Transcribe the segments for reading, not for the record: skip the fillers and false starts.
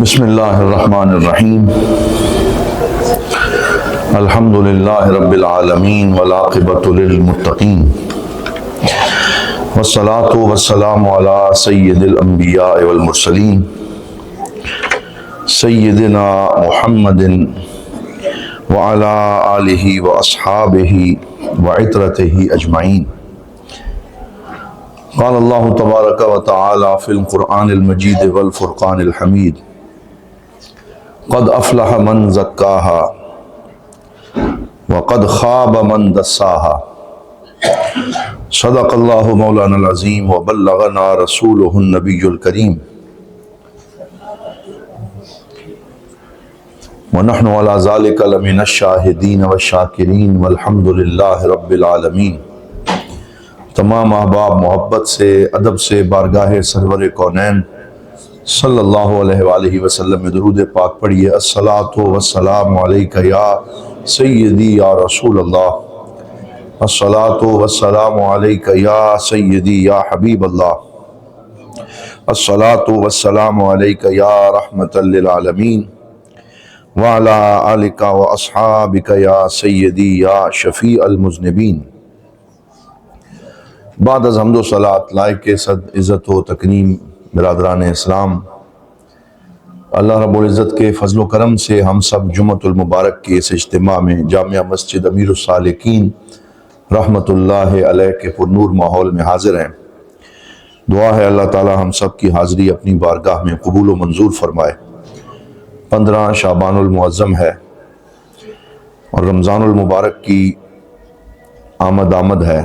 بسم اللہ الرحمن الرحیم الحمد للہ رب العالمین والعاقبۃ للمتقین والصلاة والسلام علی سید الانبیاء والمرسلین سیدنا محمد وعلی آلہ واصحابہ وعترتہ اجمعین۔ قال اللہ تبارک و تعالی فی القرآن المجید والفرقان الحمید قد افلح من زکاها وقد خاب من دساها۔ صدق اللہ مولانا العظیم وبلغنا رسولہ النبی الکریم ونحن علی ذلک لمن الشاہدین والشاکرین والحمد للہ رب العالمین۔ تمام احباب محبت سے ادب سے بارگاہ سرور کونین صلی اللہ علیہ وآلہ وسلم میں درود پاک پڑھیے۔ الصلاۃ والسلام علیک یا سیدی یا رسول اللہ، الصلاۃ والسلام علیک یا سیدی یا حبیب اللہ، الصلاۃ والسلام علیک یا رحمۃ للعالمین وعلی آلک واصحابک یا سیدی یا شفیع المذنبین۔ بعد از حمد و صلات لائق کے صد عزت و تکریم برادران اسلام، اللہ رب العزت کے فضل و کرم سے ہم سب جمعۃ المبارک کے اس اجتماع میں جامعہ مسجد امیر الصالحین رحمۃ اللہ علیہ کے پرنور ماحول میں حاضر ہیں۔ دعا ہے اللہ تعالی ہم سب کی حاضری اپنی بارگاہ میں قبول و منظور فرمائے۔ 15 شعبان المعظم ہے اور رمضان المبارک کی آمد ہے،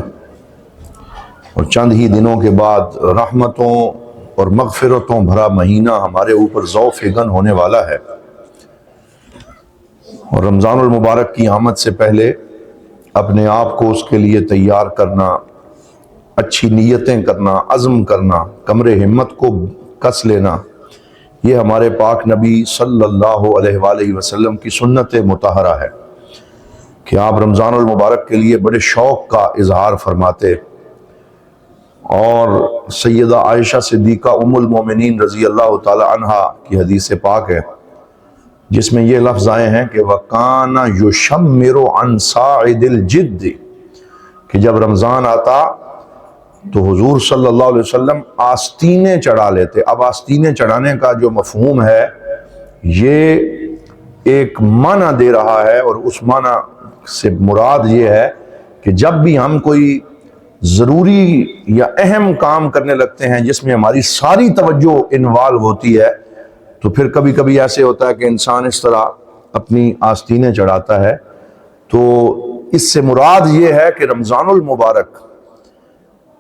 اور چند ہی دنوں کے بعد رحمتوں اور مغفرتوں بھرا مہینہ ہمارے اوپر ذو فگن ہونے والا ہے۔ اور رمضان المبارک کی آمد سے پہلے اپنے آپ کو اس کے لیے تیار کرنا، اچھی نیتیں کرنا، عزم کرنا، کمر ہمت کو کس لینا، یہ ہمارے پاک نبی صلی اللہ علیہ وآلہ وسلم کی سنت مطہرہ ہے کہ آپ رمضان المبارک کے لیے بڑے شوق کا اظہار فرماتے۔ اور سیدہ عائشہ صدیقہ ام المومنین رضی اللہ تعالی عنہا کی حدیث پاک ہے جس میں یہ لفظ آئے ہیں کہ وَكَانَ يُشَمِّرُ عَنْ صَاعِدِ الْجِدِّ، کہ جب رمضان آتا تو حضور صلی اللہ علیہ وسلم آستینیں چڑھا لیتے۔ اب آستینیں چڑھانے کا جو مفہوم ہے یہ ایک معنی دے رہا ہے، اور اس معنی سے مراد یہ ہے کہ جب بھی ہم کوئی ضروری یا اہم کام کرنے لگتے ہیں جس میں ہماری ساری توجہ انوالو ہوتی ہے، تو پھر کبھی کبھی ایسے ہوتا ہے کہ انسان اس طرح اپنی آستینیں چڑھاتا ہے۔ تو اس سے مراد یہ ہے کہ رمضان المبارک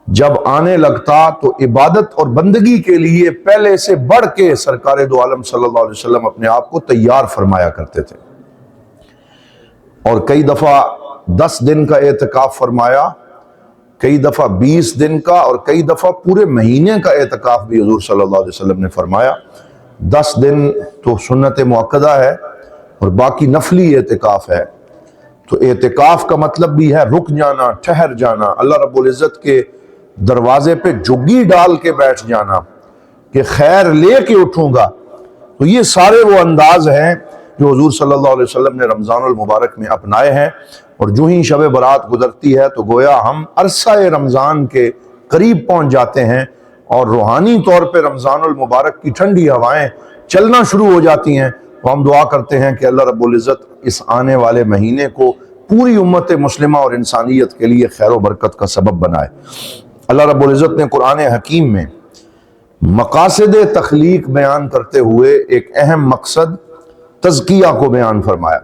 جب آنے لگتا تو عبادت اور بندگی کے لیے پہلے سے بڑھ کے سرکار دو عالم صلی اللہ علیہ وسلم اپنے آپ کو تیار فرمایا کرتے تھے، اور کئی دفعہ 10 دن کا اعتکاف فرمایا، کئی دفعہ 20 دن کا، اور کئی دفعہ پورے مہینے کا اعتکاف بھی حضور صلی اللہ علیہ وسلم نے فرمایا۔ 10 دن تو سنت مؤکدہ ہے اور باقی نفلی اعتکاف ہے۔ تو اعتکاف کا مطلب بھی ہے رک جانا، ٹھہر جانا، اللہ رب العزت کے دروازے پہ جھگی ڈال کے بیٹھ جانا کہ خیر لے کے اٹھوں گا۔ تو یہ سارے وہ انداز ہیں جو حضور صلی اللہ علیہ وسلم نے رمضان المبارک میں اپنائے ہیں، اور جو ہی شب برات گزرتی ہے تو گویا ہم عرصہ رمضان کے قریب پہنچ جاتے ہیں، اور روحانی طور پہ رمضان المبارک کی ٹھنڈی ہوائیں چلنا شروع ہو جاتی ہیں۔ تو ہم دعا کرتے ہیں کہ اللہ رب العزت اس آنے والے مہینے کو پوری امت مسلمہ اور انسانیت کے لیے خیر و برکت کا سبب بنائے۔ اللہ رب العزت نے قرآن حکیم میں مقاصد تخلیق بیان کرتے ہوئے ایک اہم مقصد تزکیہ کو بیان فرمایا،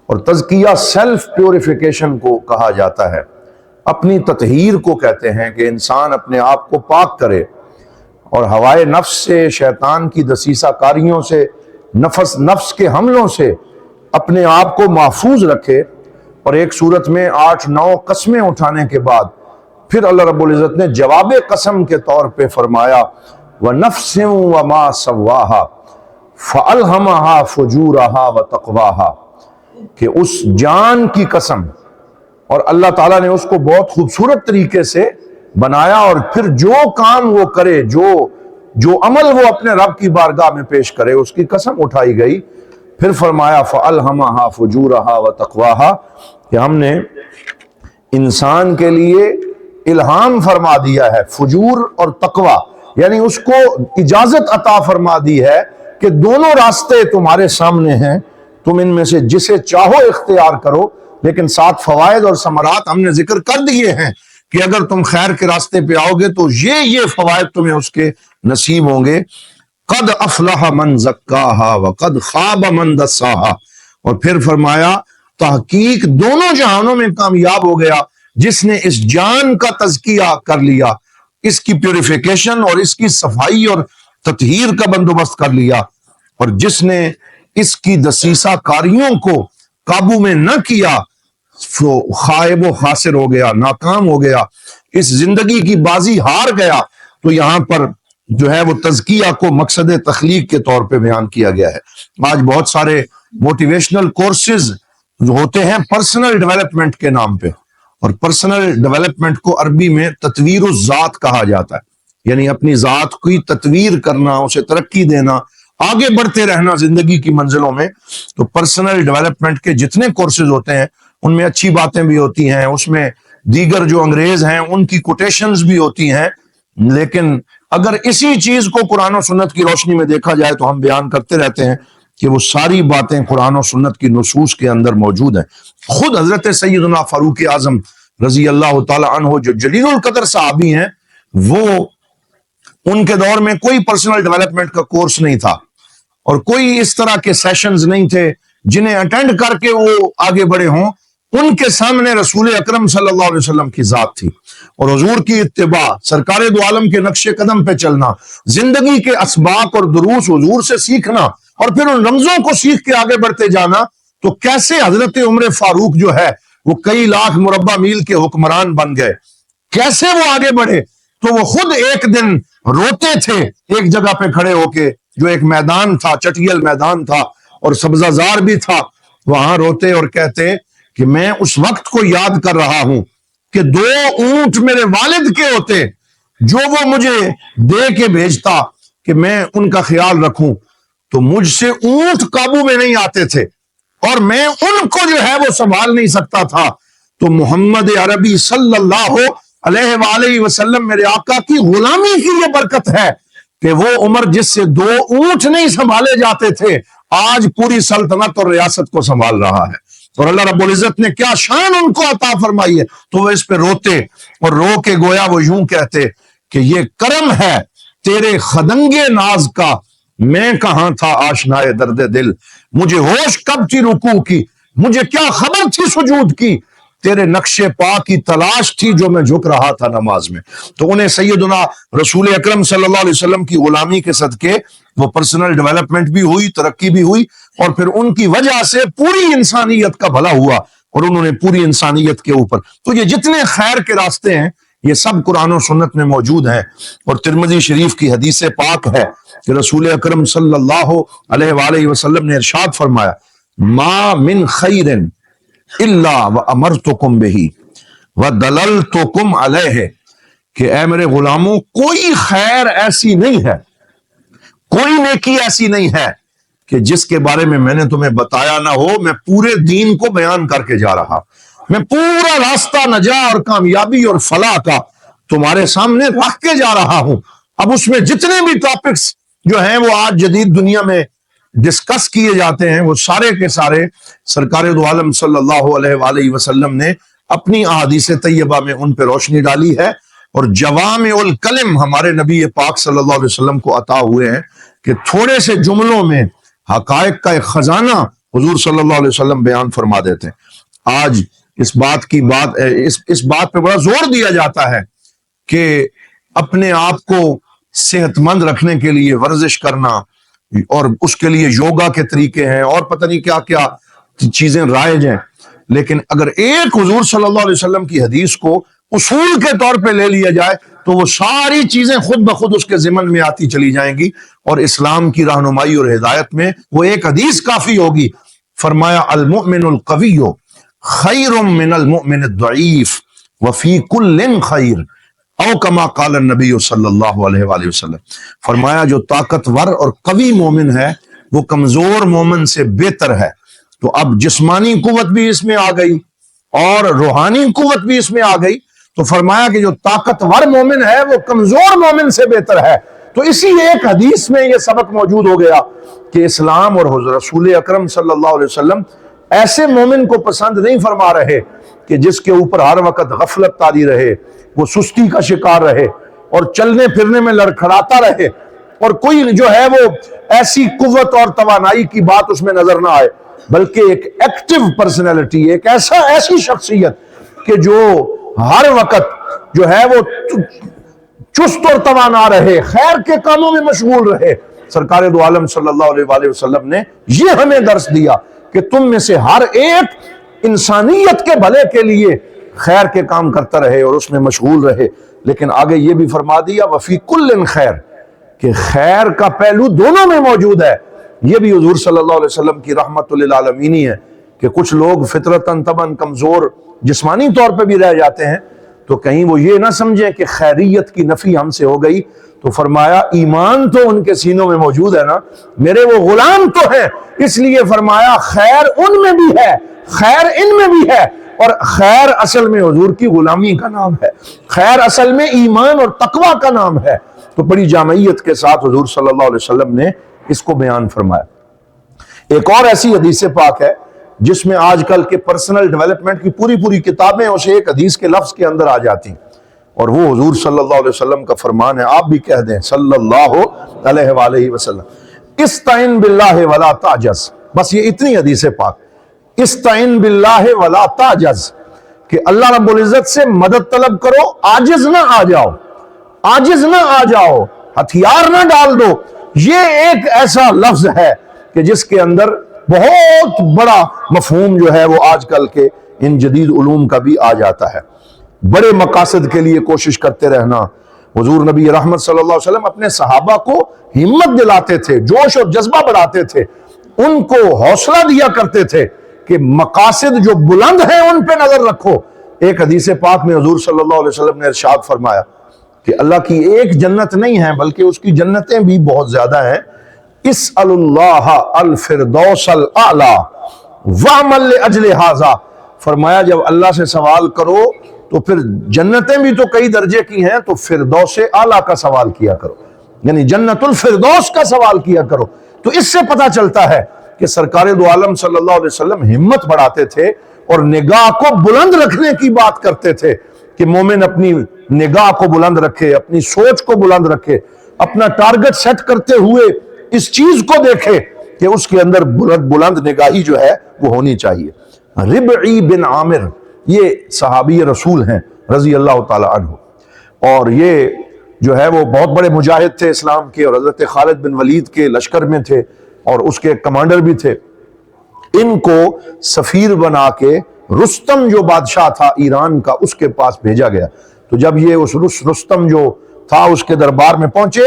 اور تزکیہ سیلف پیوریفیکیشن کو کہا جاتا ہے، اپنی تطہیر کو کہتے ہیں کہ انسان اپنے آپ کو پاک کرے اور ہوائے نفس سے، شیطان کی دسیسہ کاریوں سے، نفس کے حملوں سے اپنے آپ کو محفوظ رکھے۔ اور ایک صورت میں 8-9 قسمیں اٹھانے کے بعد پھر اللہ رب العزت نے جواب قسم کے طور پہ فرمایا وَنَفْسٍ وَمَا سَوَّاهَا فَأَلْهَمَهَا فُجُورَهَا وَتَقْوَاهَا، کہ اس جان کی قسم، اور اللہ تعالیٰ نے اس کو بہت خوبصورت طریقے سے بنایا، اور پھر جو کام وہ کرے، جو جو عمل وہ اپنے رب کی بارگاہ میں پیش کرے اس کی قسم اٹھائی گئی۔ پھر فرمایا فَأَلْهَمَهَا فُجُورَهَا وَتَقْوَاهَا کہ ہم نے انسان کے لیے الہام فرما دیا ہے فجور اور تقوی، یعنی اس کو اجازت عطا فرما دی ہے کہ دونوں راستے تمہارے سامنے ہیں، تم ان میں سے جسے چاہو اختیار کرو، لیکن 7 فوائد اور ثمرات ہم نے ذکر کر دیے ہیں کہ اگر تم خیر کے راستے پہ آؤ گے تو یہ فوائد تمہیں اس کے نصیب ہوں گے۔ قد افلح من زکاہا وقد خاب من دساہا، اور پھر فرمایا تحقیق دونوں جہانوں میں کامیاب ہو گیا جس نے اس جان کا تزکیہ کر لیا، اس کی پیوریفیکیشن اور اس کی صفائی اور تطہیر کا بندوبست کر لیا، اور جس نے اس کی دسیسہ کاریوں کو قابو میں نہ کیا وہ خائب و خاسر ہو گیا، ناکام ہو گیا، اس زندگی کی بازی ہار گیا۔ تو یہاں پر جو ہے وہ تزکیہ کو مقصد تخلیق کے طور پہ بیان کیا گیا ہے۔ آج بہت سارے موٹیویشنل کورسز جو ہوتے ہیں پرسنل ڈیولپمنٹ کے نام پہ، اور پرسنل ڈیولپمنٹ کو عربی میں تطویر الذات کہا جاتا ہے، یعنی اپنی ذات کی تطویر کرنا، اسے ترقی دینا، آگے بڑھتے رہنا زندگی کی منزلوں میں۔ تو پرسنل ڈیولپمنٹ کے جتنے کورسز ہوتے ہیں ان میں اچھی باتیں بھی ہوتی ہیں، اس میں دیگر جو انگریز ہیں ان کی کوٹیشنز بھی ہوتی ہیں، لیکن اگر اسی چیز کو قرآن و سنت کی روشنی میں دیکھا جائے تو ہم بیان کرتے رہتے ہیں کہ وہ ساری باتیں قرآن و سنت کی نصوص کے اندر موجود ہیں۔ خود حضرت سیدنا فاروق اعظم رضی اللہ تعالی عنہ جو جلیل القدر صحابی ہیں، وہ ان کے دور میں کوئی پرسنل ڈیولپمنٹ کا کورس نہیں تھا اور کوئی اس طرح کے سیشنز نہیں تھے جنہیں اٹینڈ کر کے وہ آگے بڑھے ہوں۔ ان کے سامنے رسول اکرم صلی اللہ علیہ وسلم کی ذات تھی اور حضور کی اتباع، سرکار دو عالم کے نقش قدم پہ چلنا، زندگی کے اسباق اور دروس حضور سے سیکھنا اور پھر ان رمزوں کو سیکھ کے آگے بڑھتے جانا۔ تو کیسے حضرت عمر فاروق جو ہے وہ کئی لاکھ مربع میل کے حکمران بن گئے، کیسے وہ آگے بڑھے؟ تو وہ خود ایک دن روتے تھے ایک جگہ پہ کھڑے ہو کے، جو ایک میدان تھا، چٹیل میدان تھا اور سبزہ زار بھی تھا، وہاں روتے اور کہتے کہ میں اس وقت کو یاد کر رہا ہوں کہ 2 اونٹ میرے والد کے ہوتے جو وہ مجھے دے کے بھیجتا کہ میں ان کا خیال رکھوں، تو مجھ سے اونٹ قابو میں نہیں آتے تھے اور میں ان کو جو ہے وہ سنبھال نہیں سکتا تھا۔ تو محمد عربی صلی اللہ علیہ وآلہ وسلم میرے آقا کی غلامی کی یہ برکت ہے کہ وہ عمر جس سے 2 اونٹ نہیں سنبھالے جاتے تھے آج پوری سلطنت اور ریاست کو سنبھال رہا ہے، اور اللہ رب العزت نے کیا شان ان کو عطا فرمائی ہے۔ تو وہ اس پہ روتے اور رو کے گویا وہ یوں کہتے کہ یہ کرم ہے تیرے خدنگے ناز کا، میں کہاں تھا آشنائے درد دل، مجھے ہوش کب تھی رکوع کی، مجھے کیا خبر تھی سجود کی، تیرے نقش پا کی تلاش تھی جو میں جھک رہا تھا نماز میں۔ تو انہیں سیدنا رسول اکرم صلی اللہ علیہ وسلم کی غلامی کے صدقے وہ پرسنل ڈیولپمنٹ بھی ہوئی، ترقی بھی ہوئی، اور پھر ان کی وجہ سے پوری انسانیت کا بھلا ہوا اور انہوں نے پوری انسانیت کے اوپر۔ تو یہ جتنے خیر کے راستے ہیں یہ سب قرآن و سنت میں موجود ہیں، اور ترمذی شریف کی حدیث پاک ہے کہ رسول اکرم صلی اللہ علیہ وآلہ وسلم نے ارشاد فرمایا ما من خیر الا وامرتکم بہ ودللتکم علیہ، کہ اے میرے غلاموں کوئی خیر ایسی نہیں ہے، کوئی نیکی ایسی نہیں ہے کہ جس کے بارے میں میں نے تمہیں بتایا نہ ہو، میں پورے دین کو بیان کر کے جا رہا، میں پورا راستہ نجات اور کامیابی اور فلاح کا تمہارے سامنے رکھ کے جا رہا ہوں۔ اب اس میں جتنے بھی ٹاپکس جو ہیں وہ آج جدید دنیا میں ڈسکس کیے جاتے ہیں وہ سارے کے سارے سرکار دو عالم صلی اللہ علیہ وآلہ وسلم نے اپنی احادیث طیبہ میں ان پہ روشنی ڈالی ہے، اور جوامع الکلم ہمارے نبی پاک صلی اللہ علیہ وسلم کو عطا ہوئے ہیں کہ تھوڑے سے جملوں میں حقائق کا ایک خزانہ حضور صلی اللہ علیہ وسلم بیان فرما دیتے ہیں۔ آج اس بات پہ بڑا زور دیا جاتا ہے کہ اپنے آپ کو صحت مند رکھنے کے لیے ورزش کرنا، اور اس کے لیے یوگا کے طریقے ہیں اور پتہ نہیں کیا کیا چیزیں رائج ہیں، لیکن اگر ایک حضور صلی اللہ علیہ وسلم کی حدیث کو اصول کے طور پہ لے لیا جائے تو وہ ساری چیزیں خود بخود اس کے ضمن میں آتی چلی جائیں گی، اور اسلام کی رہنمائی اور ہدایت میں وہ ایک حدیث کافی ہوگی۔ فرمایا المؤمن القوی خیر من المؤمن الضعیف وفی کل خیر، او کما قال النبی صلی اللہ علیہ وآلہ وسلم، فرمایا جو طاقتور اور قوی مومن ہے وہ کمزور مومن سے بہتر ہے۔ تو اب جسمانی قوت بھی اس میں آ گئی اور روحانی قوت بھی اس میں آ گئی، تو فرمایا کہ جو طاقتور مومن ہے وہ کمزور مومن سے بہتر ہے۔ تو اسی ایک حدیث میں یہ سبق موجود ہو گیا کہ اسلام اور رسول اکرم صلی اللہ علیہ وسلم ایسے مومن کو پسند نہیں فرما رہے کہ جس کے اوپر ہر وقت غفلت طاری رہے، وہ سستی کا شکار رہے اور چلنے پھرنے میں لڑکھڑاتا رہے، اور کوئی جو ہے وہ ایسی قوت اور توانائی کی بات اس میں نظر نہ آئے، بلکہ ایک ایکٹیو پرسنالٹی، ایک ایسی شخصیت کہ جو ہر وقت جو ہے وہ چست اور توانا رہے، خیر کے کاموں میں مشغول رہے۔ سرکار دو عالم صلی اللہ علیہ وآلہ وسلم نے یہ ہمیں درس دیا کہ تم میں سے ہر ایک انسانیت کے بھلے کے لیے خیر کے کام کرتا رہے اور اس میں مشغول رہے، لیکن آگے یہ بھی فرما دیا وفی کل خیر، کہ خیر کا پہلو دونوں میں موجود ہے۔ یہ بھی حضور صلی اللہ علیہ وسلم کی رحمت للعالمین ہے کہ کچھ لوگ فطرتاً طبعاً کمزور جسمانی طور پہ بھی رہ جاتے ہیں، تو کہیں وہ یہ نہ سمجھیں کہ خیریت کی نفی ہم سے ہو گئی، تو فرمایا ایمان تو ان کے سینوں میں موجود ہے نا، میرے وہ غلام تو ہیں، اس لیے فرمایا خیر ان میں بھی ہے، خیر ان میں بھی ہے، اور خیر اصل میں حضور کی غلامی کا نام ہے، خیر اصل میں ایمان اور تقوی کا نام ہے۔ تو بڑی جامعیت کے ساتھ حضور صلی اللہ علیہ وسلم نے اس کو بیان فرمایا۔ ایک اور ایسی حدیث پاک ہے جس میں آج کل کے پرسنل ڈیولپمنٹ کی پوری کتابیں اسے ایک حدیث کے لفظ کے اندر آ جاتی ہیں، اور وہ حضور صلی اللہ علیہ وسلم کا فرمان ہے، آپ بھی کہہ دیں صلی اللہ علیہ وآلہ وسلم، استعن باللہ ولا تعجز۔ بس یہ اتنی حدیث پاک، استعن باللہ ولا تعجز، کہ اللہ رب العزت سے مدد طلب کرو، عاجز نہ آ جاؤ، عاجز نہ آ جاؤ، ہتھیار نہ ڈال دو۔ یہ ایک ایسا لفظ ہے کہ جس کے اندر بہت بڑا مفہوم جو ہے وہ آج کل کے ان جدید علوم کا بھی آ جاتا ہے۔ بڑے مقاصد کے لیے کوشش کرتے رہنا۔ حضور نبی رحمت صلی اللہ علیہ وسلم اپنے صحابہ کو ہمت دلاتے تھے، جوش اور جذبہ بڑھاتے تھے، ان کو حوصلہ دیا کرتے تھے کہ مقاصد جو بلند ہیں ان پہ نظر رکھو۔ ایک حدیث پاک میں حضور صلی اللہ علیہ وسلم نے ارشاد فرمایا کہ اللہ کی ایک جنت نہیں ہے بلکہ اس کی جنتیں بھی بہت زیادہ ہیں۔ اسأل اللہ الفردوس الاعلی وعمل لاجل ھذا، فرمایا جب اللہ سے سوال کرو تو پھر جنتیں بھی تو کئی درجے کی ہیں، تو فردوس اعلیٰ کا سوال کیا کرو، یعنی جنت الفردوس کا سوال کیا کرو۔ تو اس سے پتہ چلتا ہے کہ سرکار دو عالم صلی اللہ علیہ وسلم ہمت بڑھاتے تھے اور نگاہ کو بلند رکھنے کی بات کرتے تھے کہ مومن اپنی نگاہ کو بلند رکھے، اپنی سوچ کو بلند رکھے، اپنا ٹارگٹ سیٹ کرتے ہوئے اس چیز کو دیکھے کہ اس کے اندر بلند نگاہی جو ہے وہ ہونی چاہیے۔ ربعی بن عامر یہ صحابی رسول ہیں رضی اللہ تعالی عنہ، اور یہ جو ہے وہ بہت بڑے مجاہد تھے اسلام کے، اور حضرت خالد بن ولید کے لشکر میں تھے اور اس کے کمانڈر بھی تھے۔ ان کو سفیر بنا کے رستم جو بادشاہ تھا ایران کا اس کے پاس بھیجا گیا۔ تو جب یہ اس رستم جو تھا اس کے دربار میں پہنچے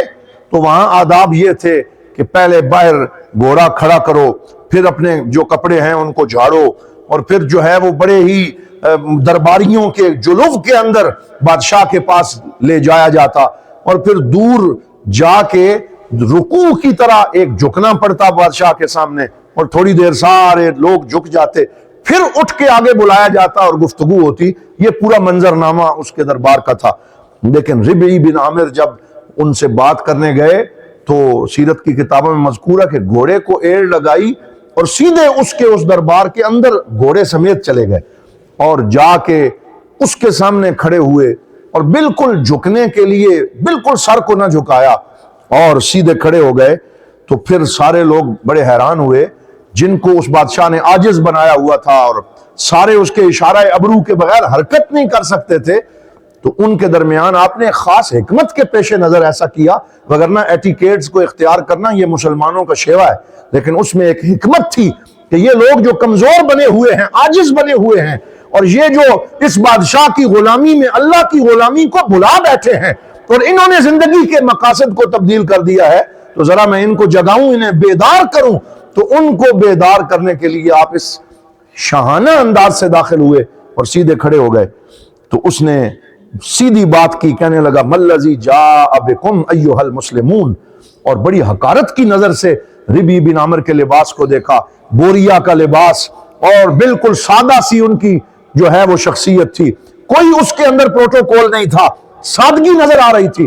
تو وہاں آداب یہ تھے کہ پہلے باہر گھوڑا کھڑا کرو، پھر اپنے جو کپڑے ہیں ان کو جھاڑو، اور پھر جو ہے وہ بڑے ہی درباریوں کے جلوف کے اندر بادشاہ کے پاس لے جایا جاتا، اور پھر دور جا کے رکوع کی طرح ایک جھکنا پڑتا بادشاہ کے سامنے، اور تھوڑی دیر سارے لوگ جھک جاتے، پھر اٹھ کے آگے بلایا جاتا اور گفتگو ہوتی۔ یہ پورا منظرنامہ اس کے دربار کا تھا۔ لیکن ربعی بن عامر جب ان سے بات کرنے گئے تو سیرت کی کتابوں میں مذکور ہے کہ گھوڑے کو ایڑ لگائی اور سیدھے اس دربار کے اندر گھوڑے سمیت چلے گئے، اور جا کے اس کے سامنے کھڑے ہوئے اور بالکل جھکنے کے لیے بالکل سر کو نہ جھکایا اور سیدھے کھڑے ہو گئے۔ تو پھر سارے لوگ بڑے حیران ہوئے، جن کو اس بادشاہ نے عاجز بنایا ہوا تھا اور سارے اس کے اشارہ ابرو کے بغیر حرکت نہیں کر سکتے تھے۔ تو ان کے درمیان آپ نے خاص حکمت کے پیش نظر ایسا کیا، وگرنہ ایٹیکیٹس کو اختیار کرنا یہ مسلمانوں کا شیوا ہے، لیکن اس میں ایک حکمت تھی کہ یہ لوگ جو کمزور بنے ہوئے ہیں، عاجز بنے ہوئے ہیں، اور یہ جو اس بادشاہ کی غلامی میں اللہ کی غلامی کو بھلا بیٹھے ہیں اور انہوں نے زندگی کے مقاصد کو تبدیل کر دیا ہے، تو ذرا میں ان کو جگاؤں، انہیں بیدار کروں۔ تو ان کو بیدار کرنے کے لیے آپ اس شاہانہ انداز سے داخل ہوئے اور سیدھے کھڑے ہو گئے۔ تو اس نے سیدھی بات کی، کہنے لگا ملذی جاء بکم ایھا المسلمون، اور بڑی حقارت کی نظر سے ربی بن عامر کے لباس کو دیکھا، بوریا کا لباس، اور بالکل سادہ سی ان کی جو ہے وہ شخصیت تھی، کوئی اس کے اندر پروٹوکول نہیں تھا، سادگی نظر آ رہی تھی۔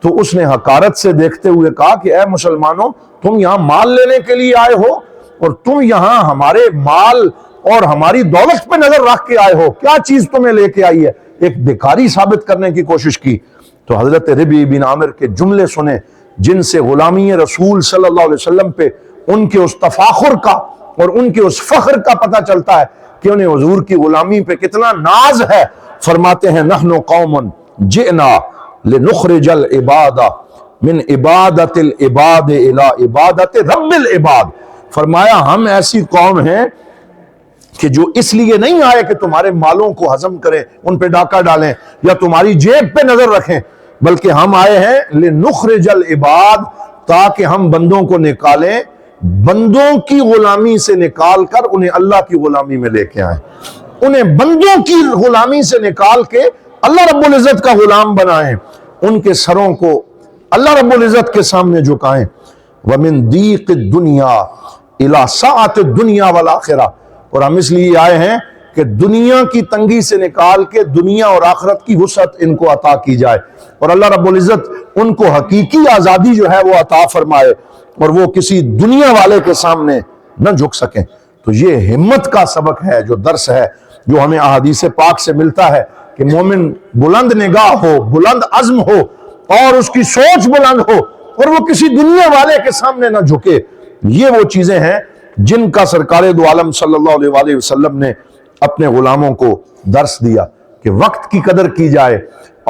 تو اس نے حقارت سے دیکھتے ہوئے کہا کہ اے مسلمانوں، تم یہاں مال لینے کے لیے آئے ہو اور تم یہاں ہمارے مال اور ہماری دولت پہ نظر رکھ کے آئے ہو، کیا چیز تمہیں لے کے آئی ہے؟ ایک بیکاری ثابت کرنے کی کوشش کی۔ تو حضرت ربی بن عامر کے جملے سنے جن سے غلامی رسول صلی اللہ علیہ وسلم پہ ان کے اس تفاخر کا اور ان کے اس فخر کا پتہ چلتا ہے کہ انہیں حضور کی غلامی پہ کتنا ناز ہے۔ فرماتے ہیں نحن قوم جئنا لنخرج العباد من عبادت العباد الى عبادت رب العباد، فرمایا ہم ایسی قوم ہیں کہ جو اس لیے نہیں آئے کہ تمہارے مالوں کو ہضم کریں، ان پہ ڈاکہ ڈالیں یا تمہاری جیب پہ نظر رکھیں، بلکہ ہم آئے ہیں لنخرج العباد، تاکہ ہم بندوں کو نکالیں، بندوں کی غلامی سے نکال کر انہیں اللہ کی غلامی میں لے کے آئیں، انہیں بندوں کی غلامی سے نکال کے اللہ رب العزت کا غلام بنائیں، ان کے سروں کو اللہ رب العزت کے سامنے جھکائیں۔ وَمِن ضِيقِ الدُّنْيَا إِلَى سَعَةِ الدُّنْيَا وَالْآخِرَةِ، اور ہم اس لیے آئے ہیں کہ دنیا کی تنگی سے نکال کے دنیا اور آخرت کی وسعت ان کو عطا کی جائے، اور اللہ رب العزت ان کو حقیقی آزادی جو ہے وہ عطا فرمائے اور وہ کسی دنیا والے کے سامنے نہ جھک سکیں۔ تو یہ ہمت کا سبق ہے، جو درس ہے جو ہمیں احادیث پاک سے ملتا ہے کہ مومن بلند نگاہ ہو، بلند عزم ہو اور اس کی سوچ بلند ہو اور وہ کسی دنیا والے کے سامنے نہ جھکے۔ یہ وہ چیزیں ہیں جن کا سرکار دو عالم صلی اللہ علیہ وآلہ وسلم نے اپنے غلاموں کو درس دیا کہ وقت کی قدر کی جائے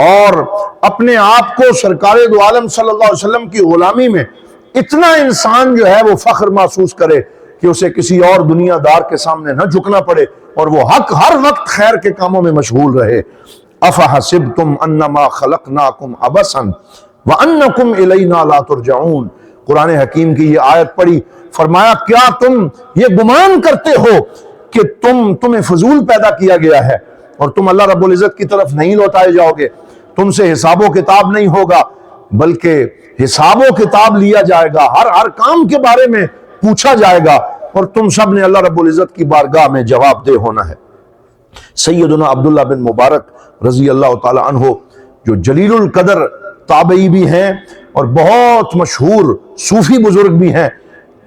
اور اپنے آپ کو سرکار دو عالم صلی اللہ علیہ وسلم کی غلامی میں اتنا انسان جو ہے وہ فخر محسوس کرے کہ اسے کسی اور دنیا دار کے سامنے نہ جھکنا پڑے اور وہ حق ہر وقت خیر کے کاموں میں مشغول رہے۔ افحسبتم انما خلقناکم عبثا وانکم الینا لا ترجعون، قرآن حکیم کی یہ آیت پڑھی، فرمایا کیا تم یہ گمان کرتے ہو کہ تمہیں فضول پیدا کیا گیا ہے اور تم اللہ رب العزت کی طرف نہیں لوٹائے جاؤ گے، تم سے حساب و کتاب نہیں ہوگا، بلکہ حساب و کتاب لیا جائے گا، ہر کام کے بارے میں پوچھا جائے گا اور تم سب نے اللہ رب العزت کی بارگاہ میں جواب دہ ہونا ہے۔ سیدنا عبداللہ بن مبارک رضی اللہ تعالی عنہ جو جلیل القدر تابعی بھی ہیں اور بہت مشہور صوفی بزرگ بھی ہیں،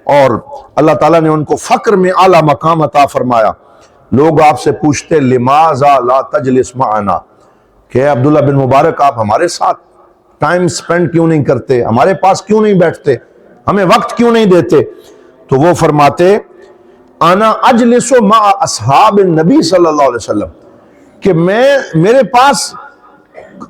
اور اللہ تعالیٰ نے ان کو فقر میں اعلیٰ مقام عطا فرمایا۔ لوگ آپ سے پوچھتے لماذا لا تجلس معنا، کہ عبداللہ بن مبارک آپ ہمارے ساتھ ٹائم سپینڈ کیوں نہیں کرتے، ہمارے پاس کیوں نہیں بیٹھتے، ہمیں وقت کیوں نہیں دیتے؟ تو وہ فرماتے انا اجلس مع اصحاب النبی صلی اللہ علیہ وسلم، کہ میرے پاس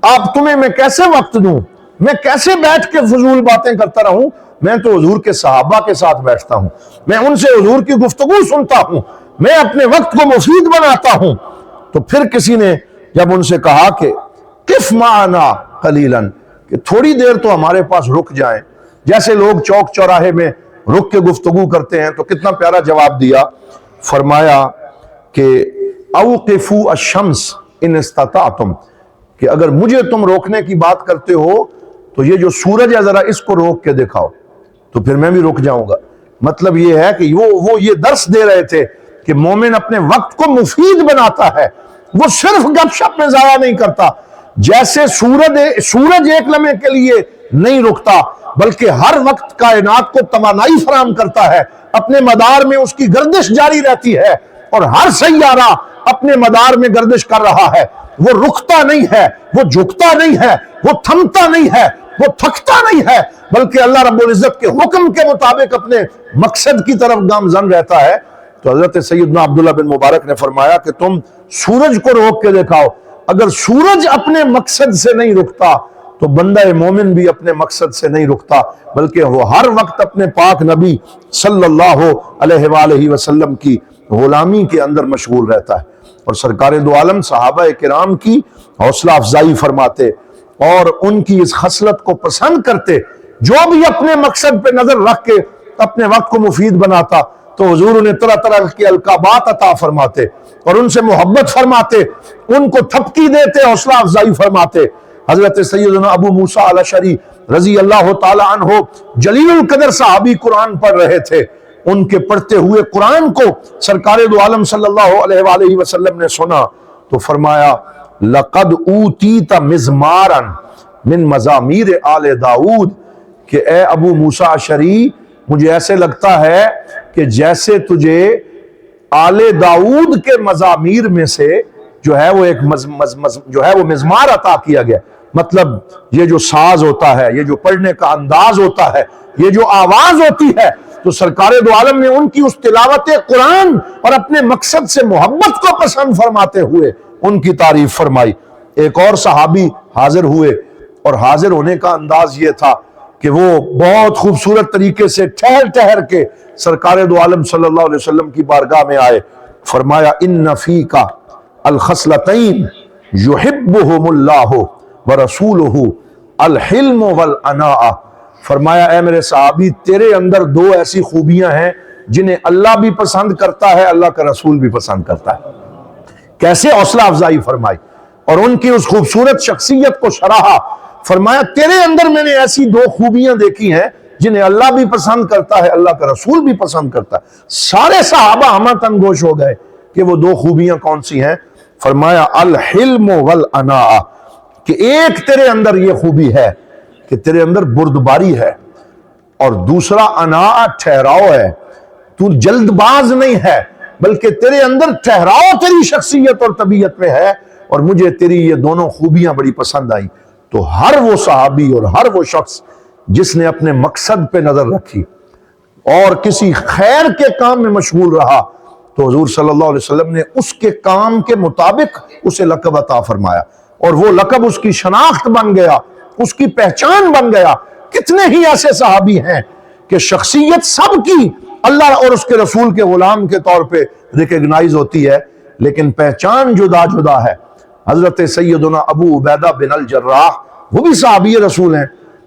آپ تمہیں میں کیسے وقت دوں، میں کیسے بیٹھ کے فضول باتیں کرتا رہوں، میں تو حضور کے صحابہ کے ساتھ بیٹھتا ہوں، میں ان سے حضور کی گفتگو سنتا ہوں، میں اپنے وقت کو مفید بناتا ہوں۔ تو پھر کسی نے جب ان سے کہا کہ قف معنا قلیلا، کہ تھوڑی دیر تو ہمارے پاس رک جائیں، جیسے لوگ چوک چوراہے میں رک کے گفتگو کرتے ہیں، تو کتنا پیارا جواب دیا، فرمایا کہ اوقفوا الشمس ان استطعتم، کہ اگر مجھے تم روکنے کی بات کرتے ہو تو یہ جو سورج ہے ذرا اس کو روک کے دکھاؤ، تو پھر میں بھی رک جاؤں گا۔ مطلب یہ ہے کہ وہ یہ درس دے رہے تھے کہ مومن اپنے وقت کو مفید بناتا ہے، وہ صرف گپ شپ میں ضائع نہیں کرتا، جیسے سورج ایک لمحے کے لیے نہیں رکتا بلکہ ہر وقت کائنات کو توانائی فراہم کرتا ہے، اپنے مدار میں اس کی گردش جاری رہتی ہے اور ہر سیارہ اپنے مدار میں گردش کر رہا ہے، وہ رکتا نہیں ہے، وہ جھکتا نہیں ہے، وہ تھمتا نہیں ہے، وہ تھکتا نہیں ہے، بلکہ اللہ رب العزت کے حکم کے مطابق اپنے مقصد کی طرف گامزن رہتا ہے۔ تو حضرت سیدنا عبداللہ بن مبارک نے فرمایا کہ تم سورج کو روک کے دکھاؤ، اگر سورج اپنے مقصد سے نہیں رکتا تو بندہ مومن بھی اپنے مقصد سے نہیں رکتا، بلکہ وہ ہر وقت اپنے پاک نبی صلی اللہ علیہ وآلہ وسلم کی غلامی کے اندر مشغول رہتا ہے۔ اور سرکار دو عالم صحابہ کرام کی حوصلہ افزائی فرماتے اور ان کی اس خصلت کو پسند کرتے، جو بھی اپنے مقصد پہ نظر رکھ کے اپنے وقت کو مفید بناتا تو حضور انہیں طرح طرح کے القابات عطا فرماتے اور ان سے محبت فرماتے، ان کو تھپکی دیتے، حوصلہ افزائی فرماتے۔ حضرت سیدنا ابو موسیٰ الاشعری رضی اللہ تعالی عنہ جلیل القدر صحابی قرآن پڑھ رہے تھے، ان کے پڑھتے ہوئے قرآن کو سرکار دو عالم صلی اللہ علیہ وآلہ وسلم نے سنا تو فرمایا لقد اوتیت مزمارا من مزامیر آل داؤد، کہ اے ابو موسیٰ اشعری مجھے ایسے لگتا ہے کہ جیسے تجھے آل داؤد کے مزامیر میں سے جو ہے وہ ایک مزمار عطا کیا گیا۔ مطلب یہ جو ساز ہوتا ہے، یہ جو پڑھنے کا انداز ہوتا ہے، یہ جو آواز ہوتی ہے، تو سرکار دو عالم نے ان کی اس تلاوت قرآن اور اپنے مقصد سے محبت کو پسند فرماتے ہوئے ان کی تعریف فرمائی۔ ایک اور صحابی حاضر ہوئے اور حاضر ہونے کا انداز یہ تھا کہ وہ بہت خوبصورت طریقے سے ٹھہر ٹھہر کے سرکار دو عالم صلی اللہ علیہ وسلم کی بارگاہ میں آئے، فرمایا ان فیک الخصلتین یحبہم اللہ ورسولہ الحلم والاناء، فرمایا اے میرے صحابی تیرے اندر دو ایسی خوبیاں ہیں جنہیں اللہ بھی پسند کرتا ہے، اللہ کا رسول بھی پسند کرتا ہے۔ کیسے حوصلہ افزائی فرمائی اور ان کی اس خوبصورت شخصیت کو شرحا، فرمایا تیرے اندر میں نے ایسی دو خوبیاں دیکھی ہیں جنہیں اللہ بھی پسند کرتا ہے، اللہ کا رسول بھی پسند کرتا ہے۔ سارے صحابہ ہمہ تنگوش ہو گئے کہ وہ دو خوبیاں کون سی ہیں؟ فرمایا الحلم والاناء، کہ ایک تیرے اندر یہ خوبی ہے کہ تیرے اندر بردباری ہے، اور دوسرا اناء ٹھہراؤ ہے، تو جلد باز نہیں ہے بلکہ تیرے اندر ٹھہراؤ تیری شخصیت اور طبیعت میں ہے، اور مجھے تیری یہ دونوں خوبیاں بڑی پسند آئیں۔ تو ہر وہ صحابی اور ہر وہ شخص جس نے اپنے مقصد پہ نظر رکھی اور کسی خیر کے کام میں مشغول رہا تو حضور صلی اللہ علیہ وسلم نے اس کے کام کے مطابق اسے لقب عطا فرمایا، اور وہ لقب اس کی شناخت بن گیا، اس کی پہچان بن گیا۔ کتنے ہی ایسے صحابی ہیں کہ شخصیت سب کی اللہ اور اس کے رسول کے غلام کے طور پہ ریکگنائز ہوتی ہے، لیکن پہچان جدا جدا ہے۔ حضرت سیدنا ابو عبیدہ بن الجراح وہ بھی صحابی رسول ہیں،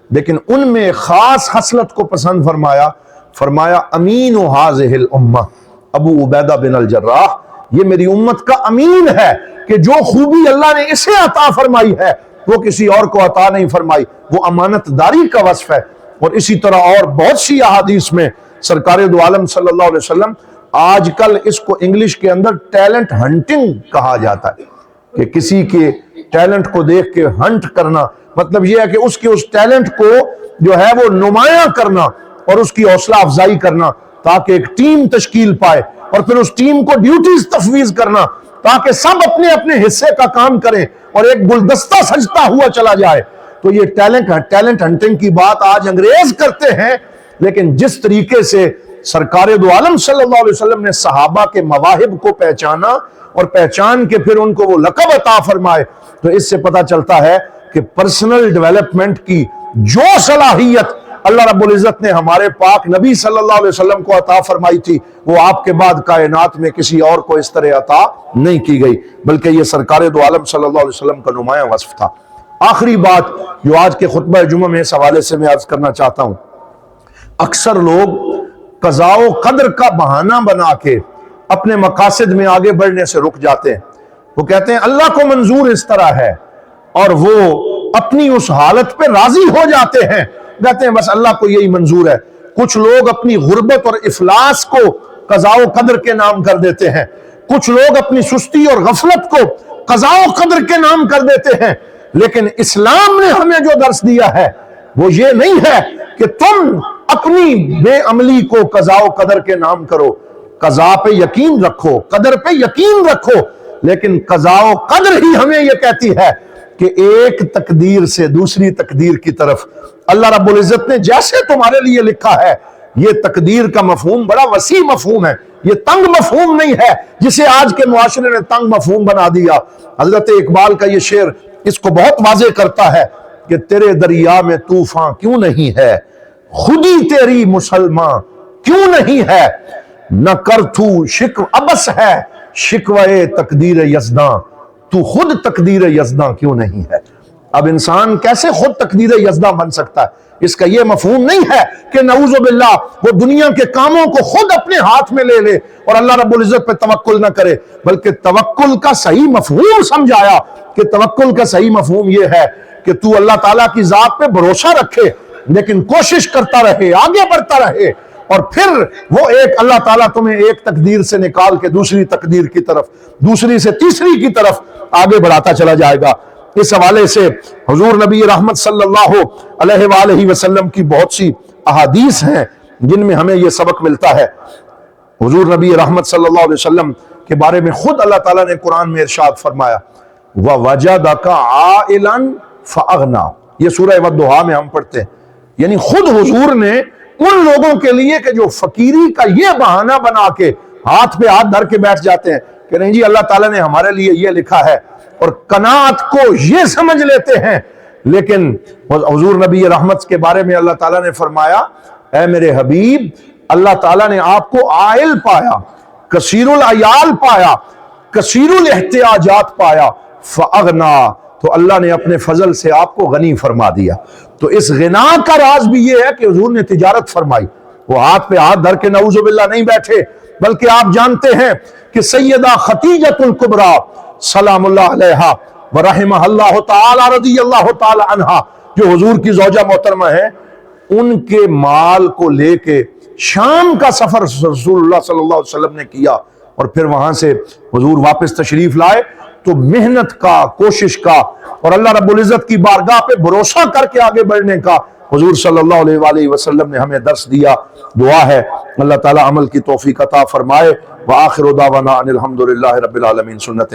لیکن ان میں خاص خصلت کو پسند فرمایا، فرمایا امین ھذہ الامہ، ابو عبیدہ بن الجراح یہ میری امت کا امین ہے، کہ جو خوبی اللہ نے اسے عطا فرمائی ہے وہ کسی اور کو عطا نہیں فرمائی، وہ امانت داری کا وصف ہے۔ اور اسی طرح اور بہت سی احادیث میں سرکار دو عالم صلی اللہ علیہ وسلم، آج کل اس کو انگلش کے اندر ٹیلنٹ ہنٹنگ کہا جاتا ہے، کہ کسی کے ٹیلنٹ کو دیکھ کے ہنٹ کرنا، مطلب یہ ہے کہ اس کے اس ٹیلنٹ کو جو ہے وہ نمایاں کرنا اور اس کی حوصلہ افزائی کرنا تاکہ ایک ٹیم تشکیل پائے، اور پھر اس ٹیم کو ڈیوٹیز تفویض کرنا تاکہ سب اپنے اپنے حصے کا کام کریں اور ایک گلدستہ سجتا ہوا چلا جائے۔ تو یہ ٹیلنٹ ہنٹنگ کی بات آج انگریز کرتے ہیں، لیکن جس طریقے سے سرکار دو عالم صلی اللہ علیہ وسلم نے صحابہ کے مواہب کو پہچانا اور پہچان کے پھر ان کو وہ لقب عطا فرمائے، تو اس سے پتہ چلتا ہے کہ پرسنل ڈیولپمنٹ کی جو صلاحیت اللہ رب العزت نے ہمارے پاک نبی صلی اللہ علیہ وسلم کو عطا فرمائی تھی، وہ آپ کے بعد کائنات میں کسی اور کو اس طرح عطا نہیں کی گئی، بلکہ یہ سرکار دو عالم صلی اللہ علیہ وسلم کا نمایاں وصف تھا۔ آخری بات جو آج کے خطبہ جمعہ میں اس حوالے سے میں عرض کرنا چاہتا ہوں، اکثر لوگ قضاء و قدر کا بہانہ بنا کے اپنے مقاصد میں آگے بڑھنے سے رک جاتے ہیں۔ وہ کہتے ہیں اللہ کو منظور اس طرح ہے، اور وہ اپنی اس حالت پہ راضی ہو جاتے ہیں، کہتے ہیں بس اللہ کو یہی منظور ہے۔ کچھ لوگ اپنی غربت اور افلاس کو قضاء و قدر کے نام کر دیتے ہیں، کچھ لوگ اپنی سستی اور غفلت کو قضاء و قدر کے نام کر دیتے ہیں، لیکن اسلام نے ہمیں جو درس دیا ہے وہ یہ نہیں ہے کہ تم اپنی بے عملی کو قضاء و قدر کے نام کرو۔ قضاء پہ یقین رکھو، قدر پہ یقین رکھو، لیکن قضاء و قدر ہی ہمیں یہ کہتی ہے کہ ایک تقدیر سے دوسری تقدیر کی طرف اللہ رب العزت نے جیسے تمہارے لیے لکھا ہے، یہ تقدیر کا مفہوم بڑا وسیع مفہوم ہے، یہ تنگ مفہوم نہیں ہے جسے آج کے معاشرے نے تنگ مفہوم بنا دیا۔ حضرت اقبال کا یہ شعر اس کو بہت واضح کرتا ہے کہ تیرے دریا میں طوفان کیوں نہیں ہے، خودی تیری مسلمان کیوں نہیں ہے، نہ کر تو شکو ابس ہے شکوہ تقدیر یزداں، تو خود تقدیر یزداں کیوں نہیں ہے۔ اب انسان کیسے خود تقدیر یزدہ بن سکتا ہے؟ اس کا یہ مفہوم نہیں ہے کہ نعوذ باللہ وہ دنیا کے کاموں کو خود اپنے ہاتھ میں لے لے اور اللہ رب العزت پہ توکل نہ کرے، بلکہ توکل کا صحیح مفہوم سمجھایا کہ توکل کا صحیح مفہوم یہ ہے کہ تو اللہ تعالیٰ کی ذات پہ بھروسہ رکھے، لیکن کوشش کرتا رہے، آگے بڑھتا رہے، اور پھر وہ ایک اللہ تعالیٰ تمہیں ایک تقدیر سے نکال کے دوسری تقدیر کی طرف، دوسری سے تیسری کی طرف آگے بڑھاتا چلا جائے گا۔ اس حوالے سے حضور نبی رحمت صلی اللہ علیہ وآلہ وسلم کی بہت سی احادیث ہیں جن میں ہمیں یہ سبق ملتا ہے۔ حضور نبی رحمت صلی اللہ علیہ وسلم کے بارے میں خود اللہ تعالیٰ نے قرآن میں ارشاد فرمایا وَوَجَدَكَ عَائِلًا فَأَغْنَا، یہ سورہ والضحیٰ میں ہم پڑھتے ہیں، یعنی خود حضور نے ان لوگوں کے لیے کہ جو فقیری کا یہ بہانہ بنا کے ہاتھ پہ ہاتھ دھر کے بیٹھ جاتے ہیں کہ نہیں جی اللہ تعالیٰ نے ہمارے لیے یہ لکھا ہے، اور قناعت کو یہ سمجھ لیتے ہیں، لیکن حضور نبی رحمت کے بارے میں اللہ تعالیٰ نے فرمایا اے میرے حبیب، اللہ تعالیٰ نے آپ کو عائل پایا، کثیر العیال پایا، کثیر الاحتیاجات پایا، فاغنا، تو اللہ نے اپنے فضل سے آپ کو غنی فرما دیا۔ تو اس غنا کا راز بھی یہ ہے کہ حضور نے تجارت فرمائی، وہ ہاتھ پہ ہاتھ دھر کے نعوذ باللہ نہیں بیٹھے، بلکہ آپ جانتے ہیں کہ سیدہ خدیجہ الکبریٰ سلام اللہ علیہا ورحمہ اللہ تعالی رضی اللہ تعالی عنہا، جو حضور کی زوجہ محترمہ ہے، ان کے مال کو لے کے شام کا سفر رسول اللہ صلی اللہ علیہ وسلم نے کیا، اور پھر وہاں سے حضور واپس تشریف لائے تو محنت کا، کوشش کا اور اللہ رب العزت کی بارگاہ پہ بھروسہ کر کے آگے بڑھنے کا حضور صلی اللہ علیہ وآلہ وسلم نے ہمیں درس دیا۔ دعا ہے اللہ تعالیٰ عمل کی توفیق عطا فرمائے۔ وآخر دعوانا ان الحمد للہ رب العالمین۔ سنت